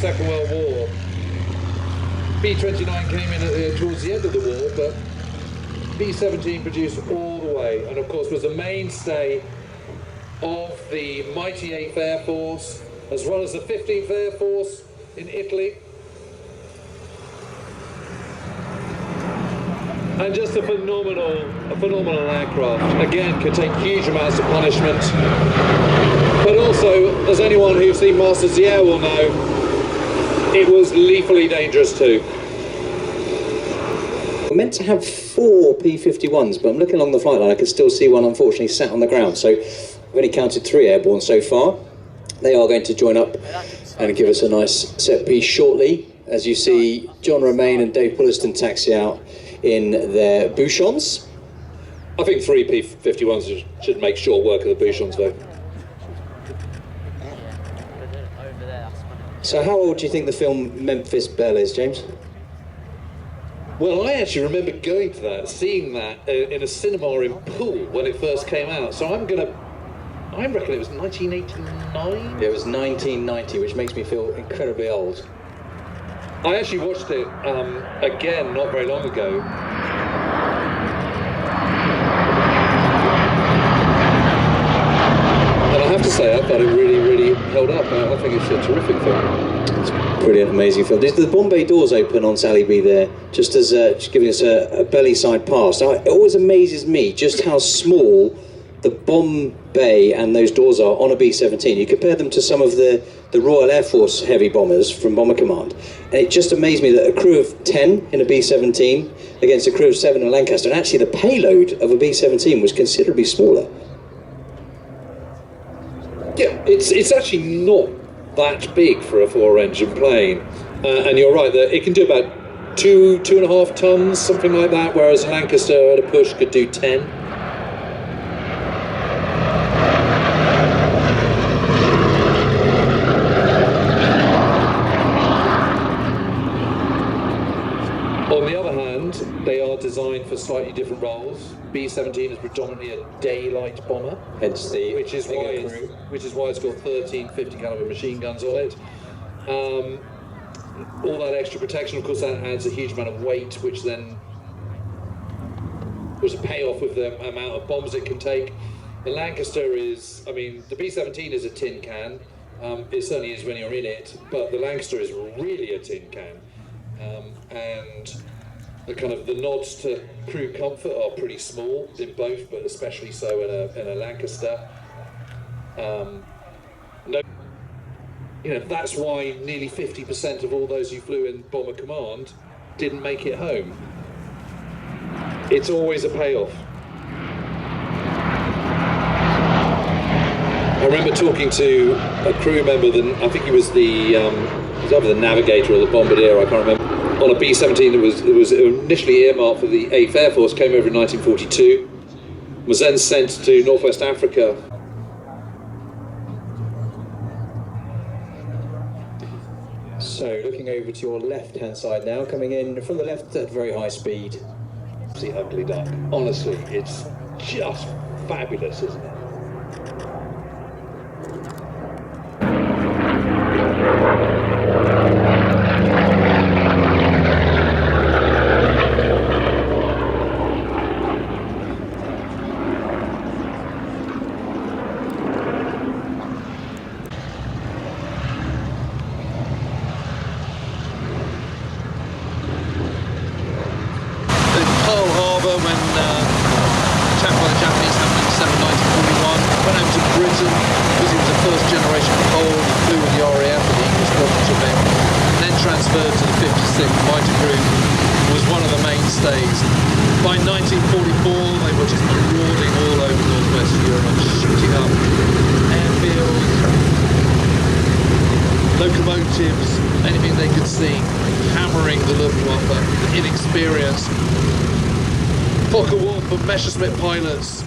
Second World War. B-29 came in towards the end of the war, but B-17 produced all the way, and of course was a mainstay of the mighty 8th Air Force, as well as the 15th Air Force in Italy. And just a phenomenal aircraft. Again, could take huge amounts of punishment. But also, as anyone who's seen Masters of the Air will know, it was lethally dangerous too. We're meant to have 4 P-51s, but I'm looking along the flight line, I can still see one unfortunately sat on the ground. So I've only counted 3 airborne so far. They are going to join up and give us a nice set piece shortly. As you see, John Romain and Dave Pulliston taxi out in their Bouchons. I think 3 P-51s should make short work of the Bouchons though. So how old do you think the film Memphis Belle is, James? Well, I actually remember going to that, seeing that in a cinema in Poole when it first came out. So I reckon it was 1989? Yeah, it was 1990, which makes me feel incredibly old. I actually watched it again not very long ago. And I have to say, I thought it really held up. I think it's a terrific film. It's a brilliant, amazing film. The Bombay doors open on Sally B there, just as just giving us a belly side pass. Now, it always amazes me just how small the bomb bay and those doors are on a B-17. You compare them to some of the Royal Air Force heavy bombers from Bomber Command, and it just amazed me that a crew of 10 in a B-17 against a crew of 7 in Lancaster, and actually the payload of a B-17 was considerably smaller. Yeah, it's actually not that big for a 4-engine plane, and you're right that it can do about 2.5 tons, something like that, whereas Lancaster at a push could do 10. On the other hand, they are designed for slightly different roles. B-17 is predominantly a daylight bomber, Hence the which is why it's got 13 50 caliber machine guns on it. All that extra protection, of course, that adds a huge amount of weight, which then was a payoff with the amount of bombs it can take. The Lancaster is, I mean, the B-17 is a tin can. It certainly is when you're in it, but the Lancaster is really a tin can. And the kind of the nods to crew comfort are pretty small in both, but especially so in a Lancaster. No, you know, that's why nearly 50% of all those who flew in Bomber Command didn't make it home. It's always a payoff. I remember talking to a crew member, I think he was either the navigator or the bombardier, I can't remember, on a B-17 that was initially earmarked for the 8th Air Force, came over in 1942, was then sent to Northwest Africa. So looking over to your left-hand side now, coming in from the left at very high speed. The ugly duck. Honestly, it's just fabulous, isn't it? By 1944, they were just marauding all over Northwest Europe, shooting up airfields, locomotives, anything they could see, hammering the Luftwaffe, the inexperienced Fokker-Wulf and Messerschmitt pilots.